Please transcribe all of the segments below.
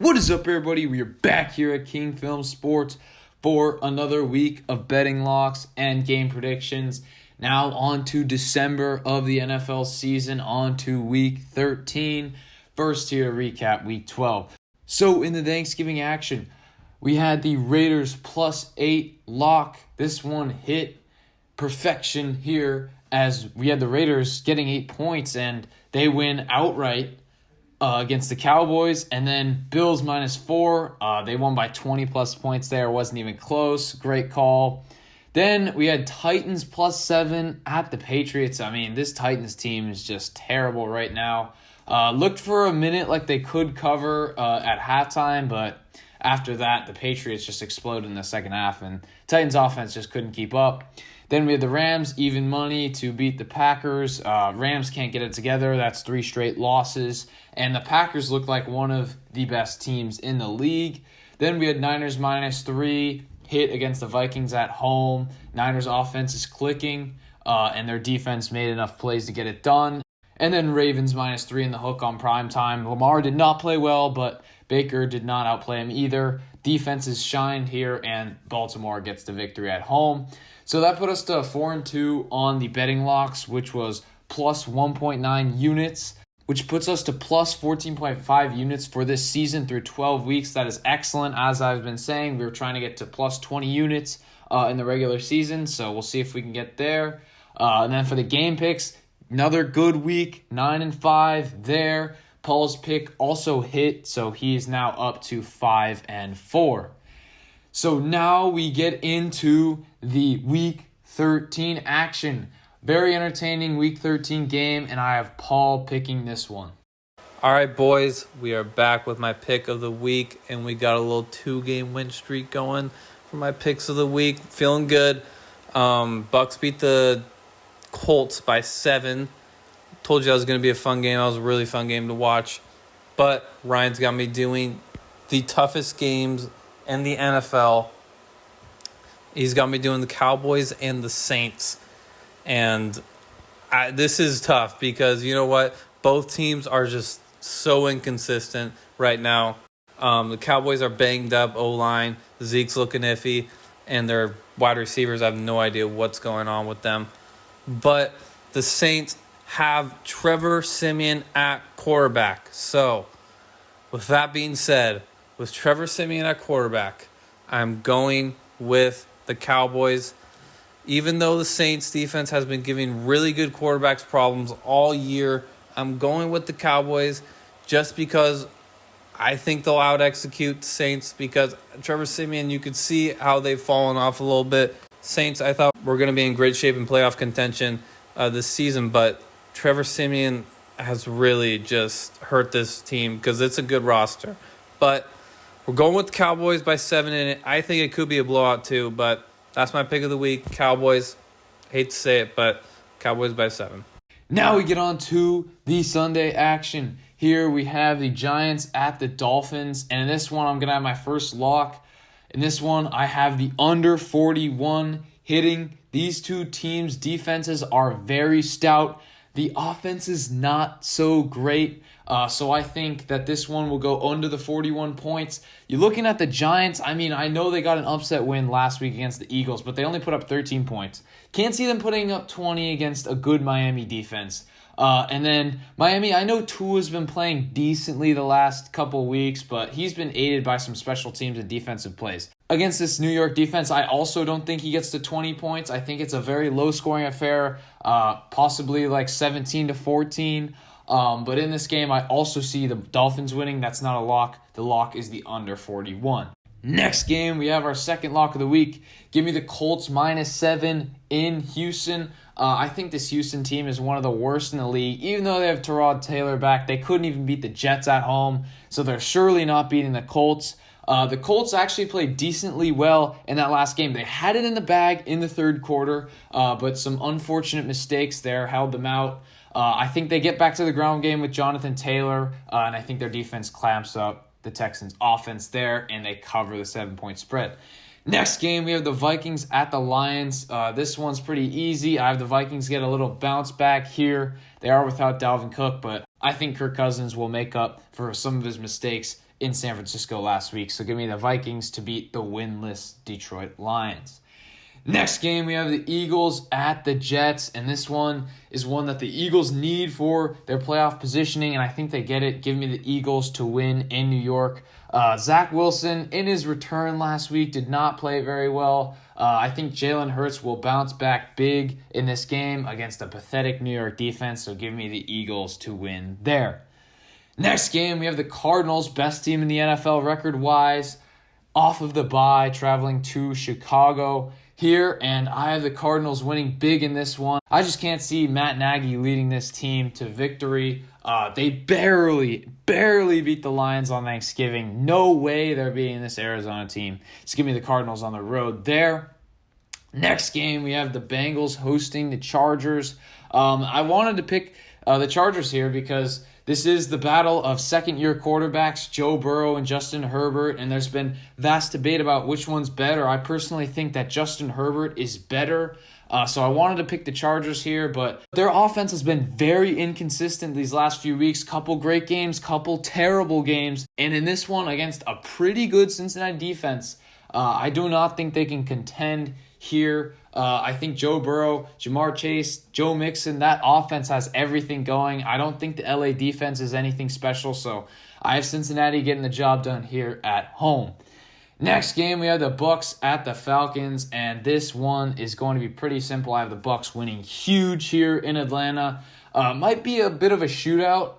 What is up, everybody? We are back here at King Film Sports for another week of betting locks and game predictions. Now on to December of the NFL season, on to week 13. First here to recap week 12. So in the Thanksgiving action, we had the Raiders +8 lock. This one hit perfection here as we had the Raiders getting 8 points and they win outright against the Cowboys, and then Bills -4. They won by 20 plus points there. It wasn't even close. Great call. Then we had Titans +7 at the Patriots. I mean, this Titans team is just terrible right now. Looked for a minute like they could cover at halftime, but after that, the Patriots just exploded in the second half, and Titans offense just couldn't keep up. Then we had the Rams even money to beat the Packers. Rams can't get it together. That's 3 straight losses. And the Packers look like one of the best teams in the league. Then we had Niners -3 hit against the Vikings at home. Niners offense is clicking, and their defense made enough plays to get it done. And then Ravens -3 in the hook on primetime. Lamar did not play well, but Baker did not outplay him either. Defenses shined here, and Baltimore gets the victory at home. So that put us to 4-2 on the betting locks, which was plus 1.9 units, which puts us to plus 14.5 units for this season through 12 weeks. That is excellent. As I've been saying, we were trying to get to plus 20 units in the regular season, so we'll see if we can get there. And then for the game picks, another good week, 9-5 there. Paul's pick also hit, so he is now up to 5-4. So now we get into the Week 13 action. Very entertaining Week 13 game, and I have Paul picking this one. All right, boys, we are back with my pick of the week, and we got a little 2-game win streak going for my picks of the week. Feeling good. Bucks beat the Colts by 7. Told you that was going to be a fun game. That was a really fun game to watch. But Ryan's got me doing the toughest games in the NFL. He's got me doing the Cowboys and the Saints. And this is tough because, you know what? Both teams are just so inconsistent right now. The Cowboys are banged up O-line. Zeke's looking iffy. And their wide receivers, I have no idea what's going on with them. But the Saints have Trevor Siemian at quarterback. So, with that being said, with Trevor Siemian at quarterback, I'm going with the Cowboys. Even though the Saints defense has been giving really good quarterbacks problems all year, I'm going with the Cowboys just because I think they'll out-execute the Saints because Trevor Siemian, you could see how they've fallen off a little bit. Saints, I thought were going to be in great shape in playoff contention this season, but Trevor Siemian has really just hurt this team because it's a good roster. But we're going with the Cowboys by 7 in it. I think it could be a blowout too, but that's my pick of the week. Cowboys. Hate to say it, but Cowboys by 7. Now we get on to the Sunday action. Here we have the Giants at the Dolphins, and in this one I'm going to have my first lock. In this one I have the under 41 hitting. These two teams' defenses are very stout. The offense is not so great, so I think that this one will go under the 41 points. You're looking at the Giants. I mean, I know they got an upset win last week against the Eagles, but they only put up 13 points. Can't see them putting up 20 against a good Miami defense. And then Miami, I know Tua's been playing decently the last couple weeks, but he's been aided by some special teams and defensive plays. Against this New York defense, I also don't think he gets to 20 points. I think it's a very low-scoring affair, possibly like 17-14. But in this game, I also see the Dolphins winning. That's not a lock. The lock is the under 41. Next game, we have our second lock of the week. Give me the Colts -7 in Houston. I think this Houston team is one of the worst in the league. Even though they have Tyrod Taylor back, they couldn't even beat the Jets at home. So they're surely not beating the Colts. The Colts actually played decently well in that last game. They had it in the bag in the third quarter, but some unfortunate mistakes there held them out. I think they get back to the ground game with Jonathan Taylor, and I think their defense clamps up the Texans' offense there, and they cover the 7-point spread. Next game, we have the Vikings at the Lions. This one's pretty easy. I have the Vikings get a little bounce back here. They are without Dalvin Cook, but I think Kirk Cousins will make up for some of his mistakes in San Francisco last week. So give me the Vikings to beat the winless Detroit Lions. Next game, we have the Eagles at the Jets, and this one is one that the Eagles need for their playoff positioning, and I think they get it. Give me the Eagles to win in New York. Zach Wilson, in his return last week, did not play very well. I think Jalen Hurts will bounce back big in this game against a pathetic New York defense, so give me the Eagles to win there. Next game, we have the Cardinals, best team in the NFL record-wise, off of the bye, traveling to Chicago here, and I have the Cardinals winning big in this one. I just can't see Matt Nagy leading this team to victory. They barely beat the Lions on Thanksgiving. No way they're beating this Arizona team. Just give me the Cardinals on the road there. Next game, we have the Bengals hosting the Chargers. I wanted to pick the Chargers here because this is the battle of second-year quarterbacks, Joe Burrow and Justin Herbert, and there's been vast debate about which one's better. I personally think that Justin Herbert is better, so I wanted to pick the Chargers here, but their offense has been very inconsistent these last few weeks. Couple great games, couple terrible games, and in this one against a pretty good Cincinnati defense, I do not think they can contend here. I think Joe Burrow, Jamar Chase, Joe Mixon, that offense has everything going. I don't think the LA defense is anything special, so I have Cincinnati getting the job done here at home. Next game, we have the Bucks at the Falcons, and this one is going to be pretty simple. I have the Bucks winning huge here in Atlanta. Might be a bit of a shootout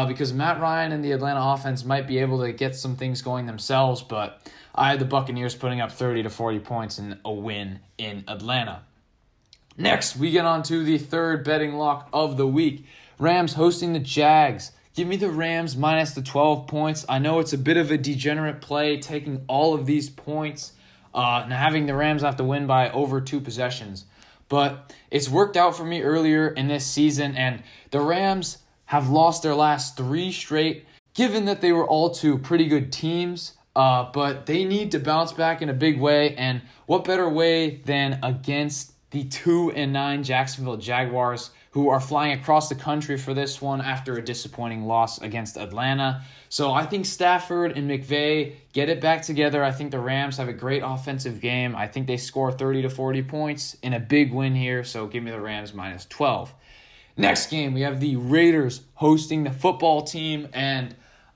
because Matt Ryan and the Atlanta offense might be able to get some things going themselves, but I have the Buccaneers putting up 30 to 40 points in a win in Atlanta. Next, we get on to the third betting lock of the week. Rams hosting the Jags. Give me the Rams minus the 12 points. I know it's a bit of a degenerate play, taking all of these points and having the Rams have to win by over 2 possessions. But it's worked out for me earlier in this season, and the Rams have lost their last 3 straight, given that they were all 2 pretty good teams. But they need to bounce back in a big way, and what better way than against the 2-9 Jacksonville Jaguars, who are flying across the country for this one after a disappointing loss against Atlanta. So I think Stafford and McVay get it back together. I think the Rams have a great offensive game. I think they score 30 to 40 points in a big win here, so give me the Rams minus 12. Next game, we have the Raiders hosting the football team, and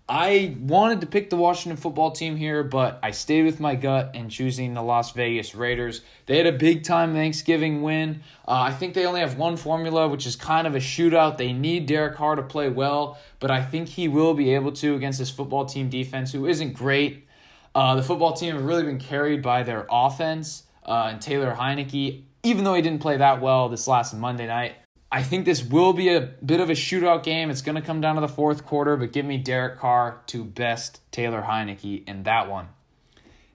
I wanted to pick the Washington football team here, but I stayed with my gut in choosing the Las Vegas Raiders. They had a big-time Thanksgiving win. I think they only have one formula, which is kind of a shootout. They need Derek Carr to play well, but I think he will be able to against this football team defense, who isn't great. The football team have really been carried by their offense and Taylor Heineke, even though he didn't play that well this last Monday night. I think this will be a bit of a shootout game. It's going to come down to the fourth quarter, but give me Derek Carr to best Taylor Heineke in that one.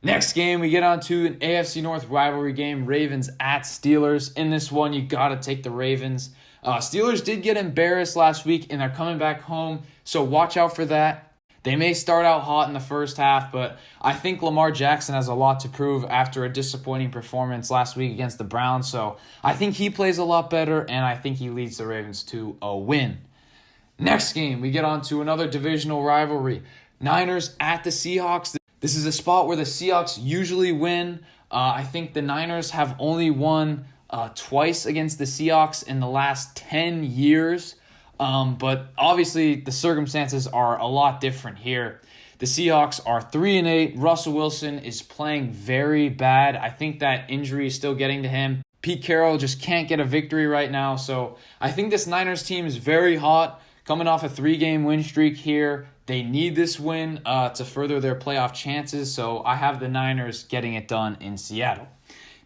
Next game, we get on to an AFC North rivalry game, Ravens at Steelers. In this one, you got to take the Ravens. Steelers did get embarrassed last week, and they're coming back home, so watch out for that. They may start out hot in the first half, but I think Lamar Jackson has a lot to prove after a disappointing performance last week against the Browns. So I think he plays a lot better, and I think he leads the Ravens to a win. Next game, we get on to another divisional rivalry. Niners at the Seahawks. This is a spot where the Seahawks usually win. I think the Niners have only won twice against the Seahawks in the last 10 years. But obviously the circumstances are a lot different here. The Seahawks are 3-8. Russell Wilson is playing very bad. I think that injury is still getting to him. Pete Carroll just can't get a victory right now. So I think this Niners team is very hot, coming off a 3-game win streak here. They need this win to further their playoff chances. So I have the Niners getting it done in Seattle.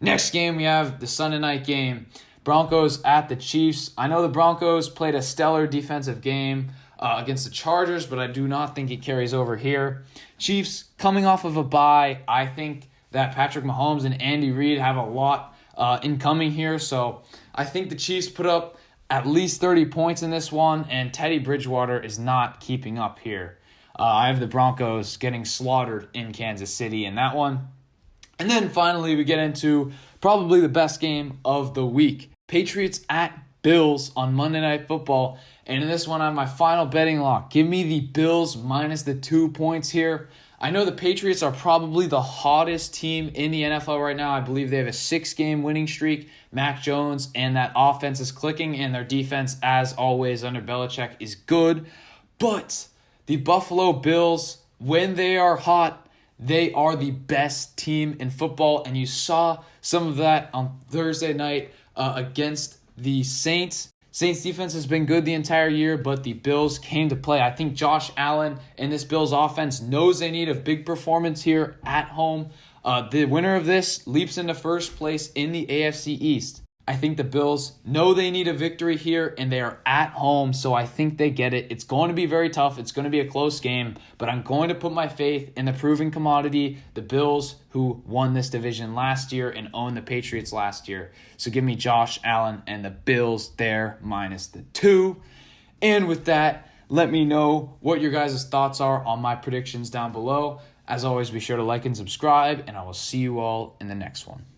Next game, we have the Sunday night game. Broncos at the Chiefs. I know the Broncos played a stellar defensive game against the Chargers, but I do not think it carries over here. Chiefs coming off of a bye. I think that Patrick Mahomes and Andy Reid have a lot incoming here, so I think the Chiefs put up at least 30 points in this one, and Teddy Bridgewater is not keeping up here. I have the Broncos getting slaughtered in Kansas City in that one. And then finally we get into probably the best game of the week. Patriots at Bills on Monday Night Football. And in this one, on my final betting lock, give me the Bills minus the 2 points here. I know the Patriots are probably the hottest team in the NFL right now. I believe they have a 6-game winning streak. Mac Jones and that offense is clicking, and their defense, as always, under Belichick, is good. But the Buffalo Bills, when they are hot, they are the best team in football, and you saw some of that on Thursday night against the Saints. Saints defense has been good the entire year, but the Bills came to play. I think Josh Allen and this Bills offense knows they need a big performance here at home. The winner of this leaps into first place in the AFC East. I think the Bills know they need a victory here, and they are at home, so I think they get it. It's going to be very tough. It's going to be a close game, but I'm going to put my faith in the proven commodity, the Bills, who won this division last year and owned the Patriots last year. So give me Josh Allen and the Bills there minus the 2. And with that, let me know what your guys' thoughts are on my predictions down below. As always, be sure to like and subscribe, and I will see you all in the next one.